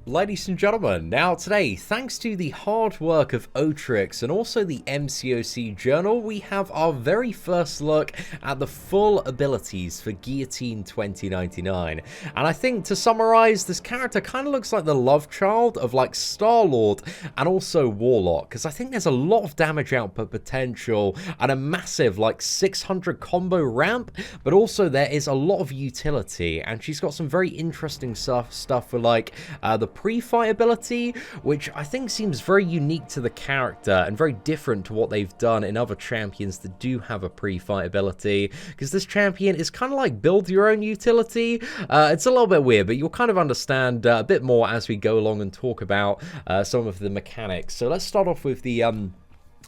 Ladies and gentlemen, now today, thanks to the hard work of Otrix and also the MCOC Journal, we have our very first look at the full abilities for Guillotine 2099. And I think, to summarize, this character kind of looks like the love child of like Star-Lord and also Warlock, because I think there's a lot of damage output potential and a massive like 600 combo ramp, but also there is a lot of utility, and she's got some very interesting stuff for like the pre-fight ability, which I think seems very unique to the character and very different to what they've done in other champions that do have a pre-fight ability, because this champion is kind of like build your own utility. It's a little bit weird, but you'll kind of understand a bit more as we go along and talk about some of the mechanics. So let's start off with the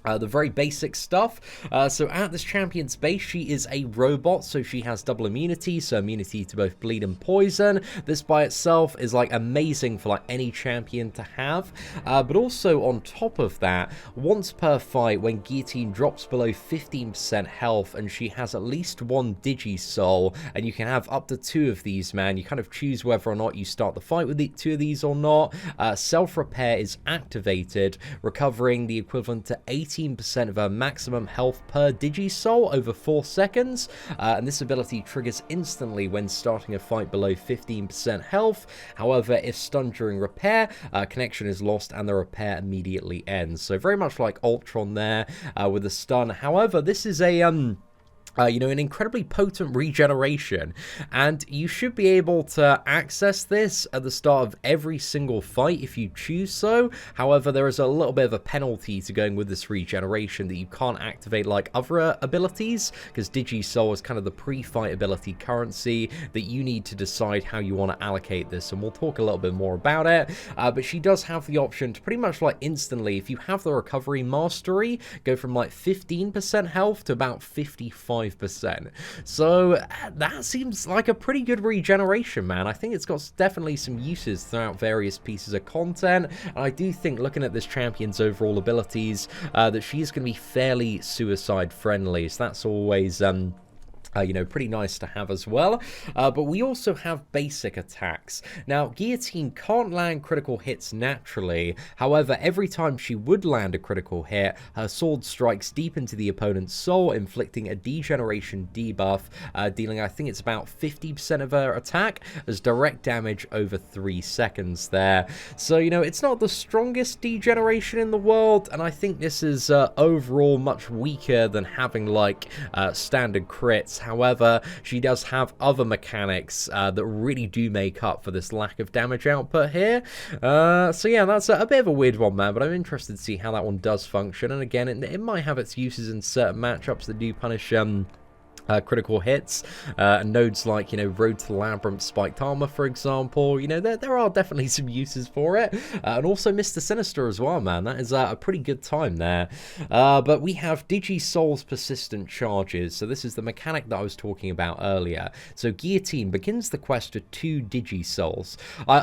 very basic stuff. So at this champion's base, she is a robot, so she has double immunity, so immunity to both bleed and poison. This by itself is like amazing for like any champion to have, but also on top of that, once per fight, when Guillotine drops below 15% health and she has at least one Digi-Soul, and you can have up to 2 of these, man, you kind of choose whether or not you start the fight with 2 of these or not. Self-repair is activated, recovering the equivalent to 18% of her maximum health per Digi-Soul over 4 seconds, and this ability triggers instantly when starting a fight below 15% health. However, if stunned during repair, connection is lost and the repair immediately ends. So very much like Ultron there with the stun. However, this is a an incredibly potent regeneration, and you should be able to access this at the start of every single fight if you choose so. However, there is a little bit of a penalty to going with this regeneration, that you can't activate like other abilities, because Digi-Soul is kind of the pre-fight ability currency that you need to decide how you want to allocate this, and we'll talk a little bit more about it. But she does have the option to pretty much like instantly, if you have the recovery mastery, go from like 15% health to about 55%. So that seems like a pretty good regeneration, man. I think it's got definitely some uses throughout various pieces of content, and I do think, looking at this champion's overall abilities, that she's going to be fairly suicide friendly, so that's always pretty nice to have as well. But we also have basic attacks. Now, Guillotine can't land critical hits naturally. However, every time she would land a critical hit, her sword strikes deep into the opponent's soul, inflicting a degeneration debuff, dealing, I think it's about 50% of her attack as direct damage over 3 seconds there. So, it's not the strongest degeneration in the world, and I think this is overall much weaker than having like standard crits. However, she does have other mechanics that really do make up for this lack of damage output here. So yeah, that's a bit of a weird one, man, but I'm interested to see how that one does function. And again, it might have its uses in certain matchups that do punish critical hits, and nodes like, Road to the Labyrinth Spiked Armor, for example. There are definitely some uses for it, and also Mr. Sinister as well, man. That is a pretty good time there. But we have Digi-Soul's persistent charges, so this is the mechanic that I was talking about earlier. So Guillotine begins the quest for 2 Digi-Souls.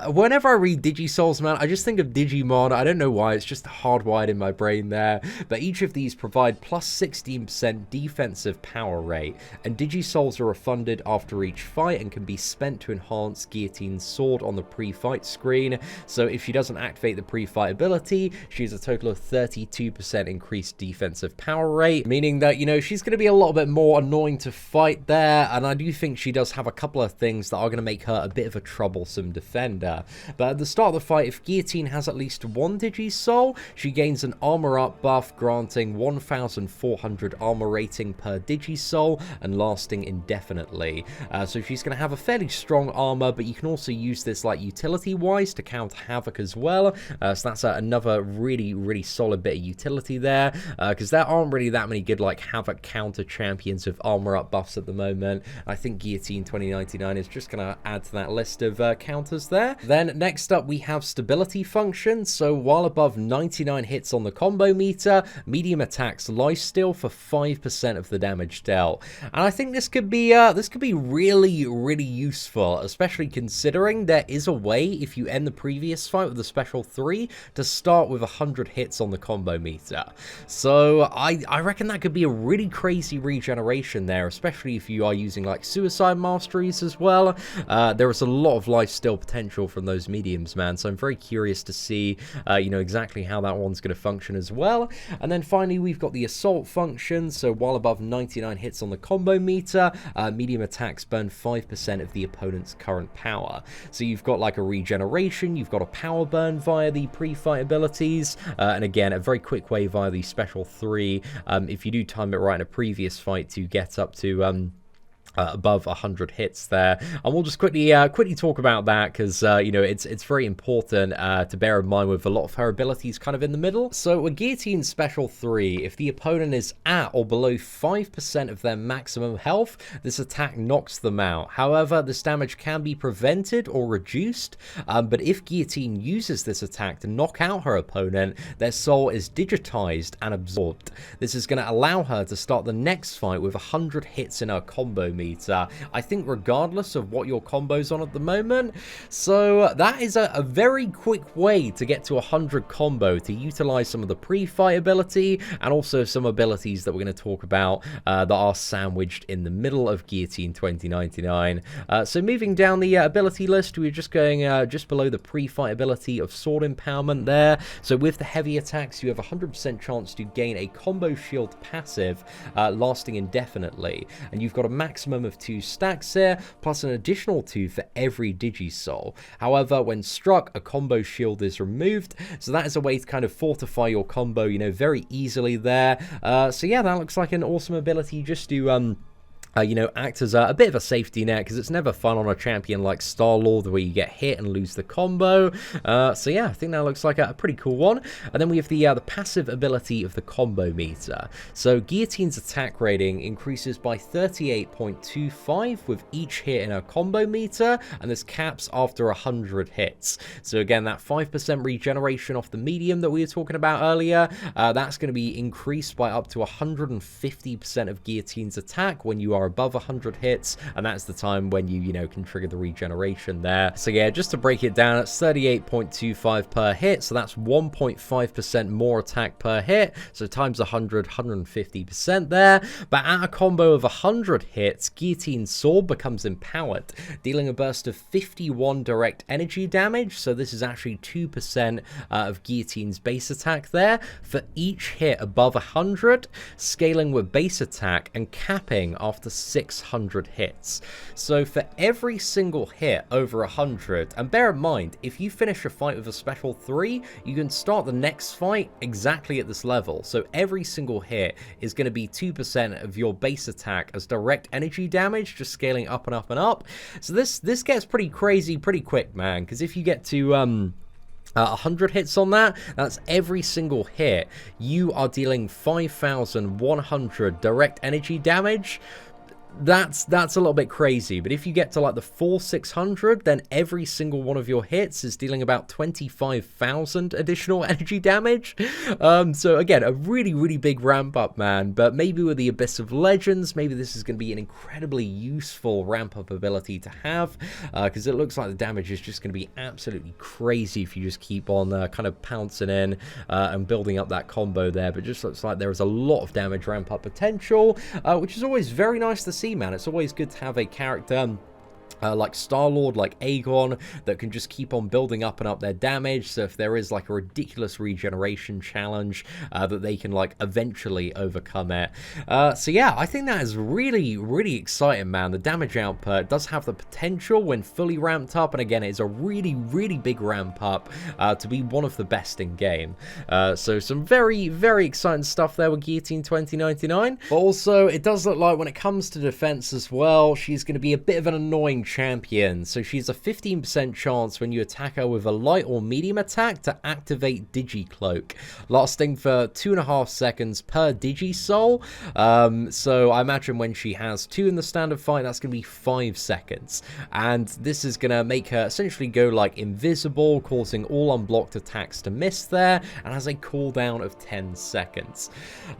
Whenever I read Digi-Souls, man, I just think of Digimon. I don't know why, it's just hardwired in my brain there, but each of these provide plus 16% defensive power rate, and Digi-Souls are refunded after each fight and can be spent to enhance Guillotine's sword on the pre-fight screen. So if she doesn't activate the pre-fight ability, she has a total of 32% increased defensive power rate, meaning that, she's going to be a little bit more annoying to fight there, and I do think she does have a couple of things that are going to make her a bit of a troublesome defender. But at the start of the fight, if Guillotine has at least 1 Digi-Soul, she gains an armor up buff, granting 1,400 armor rating per Digi-Soul, and lasting indefinitely. So she's going to have a fairly strong armor, but you can also use this like utility wise to counter Havoc as well. So that's another really solid bit of utility there, because there aren't really that many good like Havoc counter champions with armor up buffs at the moment. I think Guillotine 2099 is just going to add to that list of counters there. Then next up, we have stability function. So while above 99 hits on the combo meter, medium attacks lifesteal for 5% of the damage dealt. And I think this could be really, really useful, especially considering there is a way, if you end the previous fight with the special 3, to start with 100 hits on the combo meter. So I reckon that could be a really crazy regeneration there, especially if you are using like suicide masteries as well. There is a lot of life steal potential from those mediums, man, so I'm very curious to see you know, exactly how that one's going to function as well. And then finally we've got the assault function. So while above 99 hits on the combo meter, medium attacks burn 5% of the opponent's current power. So you've got like a regeneration, you've got a power burn via the pre-fight abilities, and again a very quick way via the special 3 if you do time it right in a previous fight to get up to above 100 hits there. And we'll just quickly talk about that, because you know, it's very important to bear in mind with a lot of her abilities kind of in the middle. So with Guillotine special 3, if the opponent is at or below 5% of their maximum health, this attack knocks them out. However, this damage can be prevented or reduced, but if Guillotine uses this attack to knock out her opponent, their soul is digitized and absorbed. This is going to allow her to start the next fight with 100 hits in her combo meter, I think, regardless of what your combo's on at the moment. So that is a very quick way to get to 100 combo, to utilize some of the pre-fight ability and also some abilities that we're going to talk about that are sandwiched in the middle of Guillotine 2099. So moving down the ability list, we're just going just below the pre-fight ability of sword empowerment there. So with the heavy attacks, you have a 100% chance to gain a combo shield passive lasting indefinitely, and you've got a maximum of 2 stacks here, plus an additional 2 for every Digi-Soul. However, when struck, a combo shield is removed, so that is a way to kind of fortify your combo, you know, very easily there. So yeah, that looks like an awesome ability just to you know, act as a bit of a safety net, because it's never fun on a champion like Star-Lord where you get hit and lose the combo. So yeah, I think that looks like a pretty cool one. And then we have the passive ability of the combo meter. So Guillotine's attack rating increases by 38.25 with each hit in her combo meter, and this caps after 100 hits. So again, that 5% regeneration off the medium that we were talking about earlier, that's going to be increased by up to 150% of Guillotine's attack when you are above 100 hits, and that's the time when you know, can trigger the regeneration there. So yeah, just to break it down, it's 38.25 per hit, so that's 1.5% more attack per hit, so times 100, 150% there. But at a combo of 100 hits, Guillotine's sword becomes empowered, dealing a burst of 51 direct energy damage, so this is actually 2% of Guillotine's base attack there, for each hit above 100, scaling with base attack and capping after 600 hits. So for every single hit over 100, and bear in mind, if you finish a fight with a special 3, you can start the next fight exactly at this level. So every single hit is going to be 2% of your base attack as direct energy damage, just scaling up and up and up. So this gets pretty crazy pretty quick, man, because if you get to 100 hits on that, that's every single hit. You are dealing 5,100 direct energy damage. That's a little bit crazy, but if you get to like the full 600, then every single one of your hits is dealing about 25,000 additional energy damage. So again, a really big ramp up, man. But maybe with the Abyss of Legends, maybe this is going to be an incredibly useful ramp up ability to have, because it looks like the damage is just going to be absolutely crazy if you just keep on kind of pouncing in and building up that combo there. But it just looks like there is a lot of damage ramp up potential, which is always very nice to see, man. It's always good to have a character like Star-Lord, like Aegon, that can just keep on building up and up their damage. So if there is like a ridiculous regeneration challenge, that they can like eventually overcome it. So yeah, I think that is really exciting, man. The damage output does have the potential when fully ramped up, and again, it's a really big ramp up to be one of the best in game. So some very exciting stuff there with Guillotine 2099. But also, it does look like when it comes to defense as well, she's going to be a bit of an annoying champion, so she has a 15% chance when you attack her with a light or medium attack to activate Digi-Cloak, lasting for 2.5 seconds per Digi-Soul. So I imagine when she has 2 in the standard fight, that's going to be 5 seconds. And this is going to make her essentially go like invisible, causing all unblocked attacks to miss there, and has a cooldown of 10 seconds.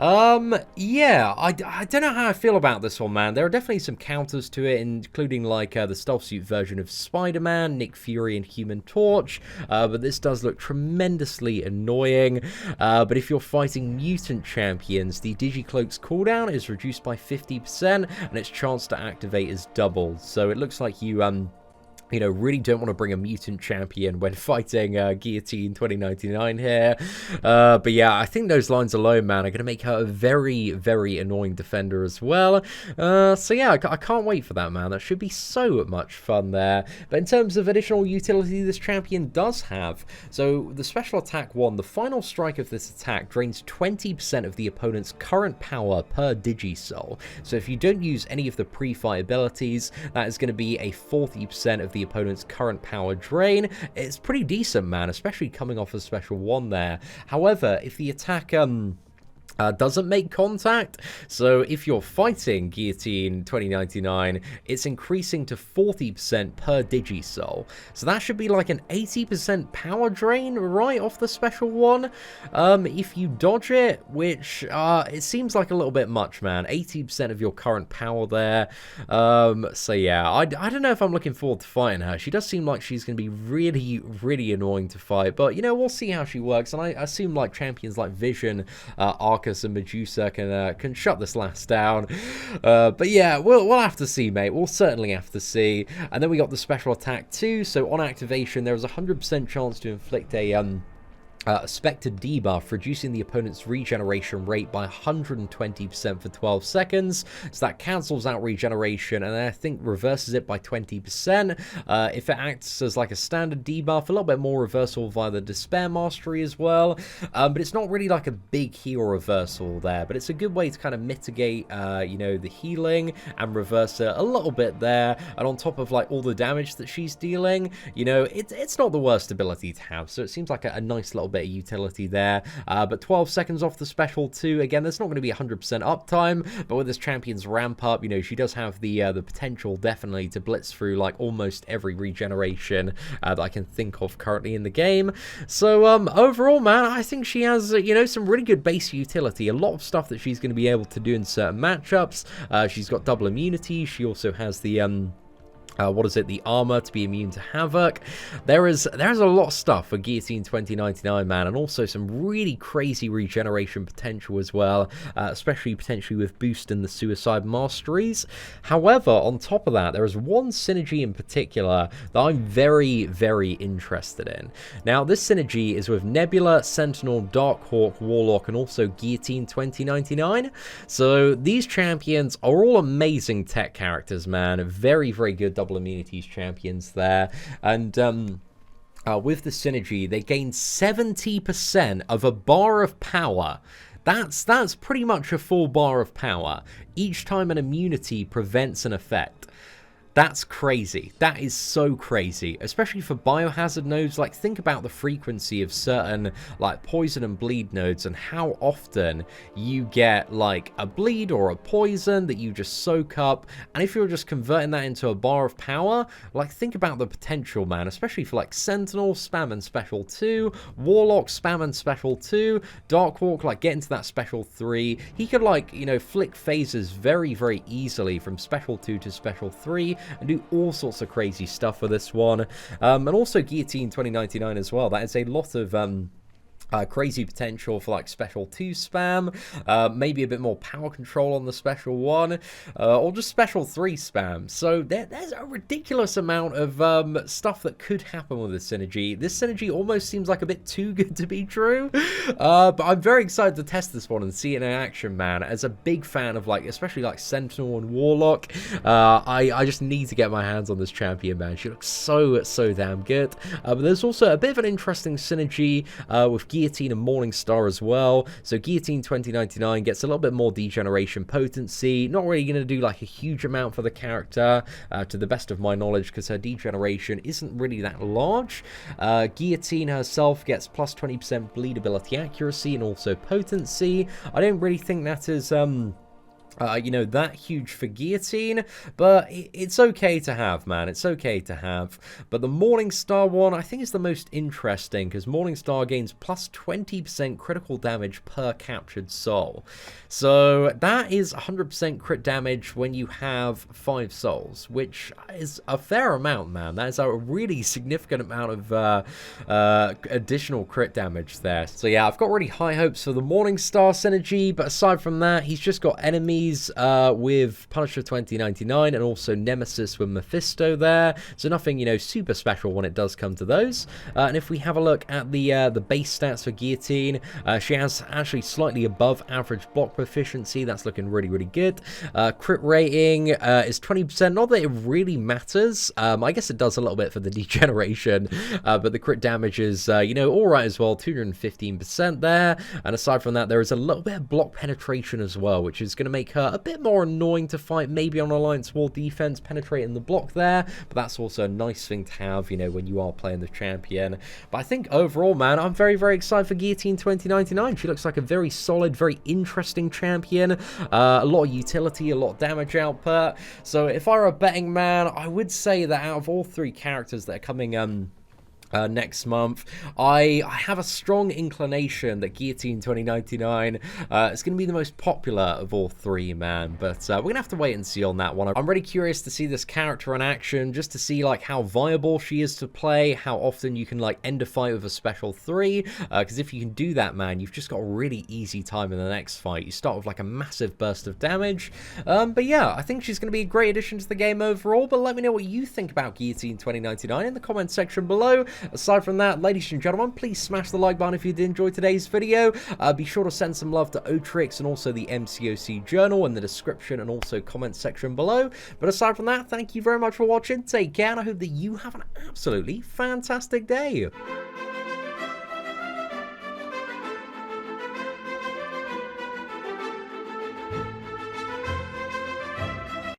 Yeah, I don't know how I feel about this one, man. There are definitely some counters to it, including like the stealth suit version of Spider-Man, Nick Fury, and Human Torch, but this does look tremendously annoying. But if you're fighting mutant champions, the Digi-Cloak's cooldown is reduced by 50%, and its chance to activate is doubled. So it looks like you really don't want to bring a mutant champion when fighting Guillotine 2099 here. But yeah, I think those lines alone, man, are going to make her a very, very annoying defender as well. So yeah, I can't wait for that, man. That should be so much fun there. But in terms of additional utility this champion does have, so the special attack 1, the final strike of this attack drains 20% of the opponent's current power per Digi-Soul. So if you don't use any of the pre-fight abilities, that is going to be a 40% of the opponent's current power drain. It's pretty decent, man, especially coming off a special 1 there. However, if the attack doesn't make contact, so if you're fighting Guillotine 2099, it's increasing to 40% per Digi-Soul. So that should be like an 80% power drain right off the special 1. If you dodge it, which it seems like a little bit much, man. 80% of your current power there. So yeah, I don't know if I'm looking forward to fighting her. She does seem like she's going to be really, really annoying to fight, but we'll see how she works. And I assume like champions like Vision, Arcus, and Medusa can shut this last down. But yeah, we'll have to see, mate. We'll certainly have to see. And then we got the special attack 2. So on activation, there is a 100% chance to inflict a Spectre debuff, reducing the opponent's regeneration rate by 120% for 12 seconds. So that cancels out regeneration and I think reverses it by 20%. If it acts as like a standard debuff, a little bit more reversal via the Despair Mastery as well. But it's not really like a big heal reversal there, but it's a good way to kind of mitigate, the healing and reverse it a little bit there. And on top of like all the damage that she's dealing, it's not the worst ability to have. So it seems like a nice little bit of utility there, but 12 seconds off the special 2. Again, there's not going to be 100% uptime, but with this champion's ramp up, she does have the potential definitely to blitz through like almost every regeneration that I can think of currently in the game. So overall, man, I think she has some really good base utility, a lot of stuff that she's going to be able to do in certain matchups. She's got double immunity. She also has the the armor to be immune to Havoc. There's a lot of stuff for Guillotine 2099, man, and also some really crazy regeneration potential as well, especially potentially with boost in the Suicide Masteries. However, on top of that, there is one synergy in particular that I'm very, very interested in. Now, this synergy is with Nebula, Sentinel, Darkhawk, Warlock, and also Guillotine 2099. So these champions are all amazing tech characters, man. Very, very good double immunities champions there, and with the synergy they gain 70% of a bar of power. That's pretty much a full bar of power each time an immunity prevents an effect. That's crazy. That is so crazy, especially for biohazard nodes. Like, think about the frequency of certain like poison and bleed nodes and how often you get like a bleed or a poison that you just soak up, and if you're just converting that into a bar of power, like, think about the potential, man, especially for like Sentinel, spam and special 2, Warlock, spam and special 2, Darkhawk, like, get into that special 3. He could like, flick phases very, very easily from special 2 to special 3 and do all sorts of crazy stuff with this one. And also Guillotine 2099 as well. That is a lot of crazy potential for like special 2 spam, maybe a bit more power control on the special 1, or just special 3 spam. So there's a ridiculous amount of stuff that could happen with this synergy. This synergy almost seems like a bit too good to be true, but I'm very excited to test this one and see it in action, man. As a big fan of like, especially like Sentinel and Warlock, I just need to get my hands on this champion, man. She looks so damn good. But there's also a bit of an interesting synergy with Guillotine and Morningstar as well. So Guillotine 2099 gets a little bit more degeneration potency. Not really going to do like a huge amount for the character, to the best of my knowledge, because her degeneration isn't really that large. Guillotine herself gets plus 20% bleed ability accuracy and also potency. I don't really think that is you know, that huge for Guillotine, but it's okay to have, man. It's okay to have. But the Morningstar one, I think, is the most interesting, because Morningstar gains plus 20% critical damage per captured soul. So that is 100% crit damage when you have 5 souls, which is a fair amount, man. That is a really significant amount of additional crit damage there. So yeah, I've got really high hopes for the Morningstar synergy, but aside from that, he's just got enemies with Punisher 2099 and also Nemesis with Mephisto there, so nothing, you know, super special when it does come to those. And if we have a look at the base stats for Guillotine, she has actually slightly above average block proficiency. That's looking really, really good. Crit rating is 20%. Not that it really matters. I guess it does a little bit for the degeneration, but the crit damage is, you know, all right as well. 215% there. And aside from that, there is a little bit of block penetration as well, which is going to make her a bit more annoying to fight, maybe on Alliance War defense, penetrating the block there, but that's also a nice thing to have, you know, when you are playing the champion. But I think overall, man, I'm very, very excited for Guillotine 2099. She looks like a very solid, very interesting champion, a lot of utility, a lot of damage output. So if I were a betting man, I would say that out of all 3 characters that are coming next month, I have a strong inclination that Guillotine 2099 is going to be the most popular of all 3, man. But we're going to have to wait and see on that one. I'm really curious to see this character in action, just to see like how viable she is to play, how often you can like end a fight with a special 3, because if you can do that, man, you've just got a really easy time in the next fight. You start with like a massive burst of damage. But yeah, I think she's going to be a great addition to the game overall. But let me know what you think about Guillotine 2099 in the comment section below. Aside from that, ladies and gentlemen, please smash the like button if you did enjoy today's video. Be sure to send some love to Otrix and also the MCOC Journal in the description and also comment section below. But aside from that, thank you very much for watching. Take care, and I hope that you have an absolutely fantastic day.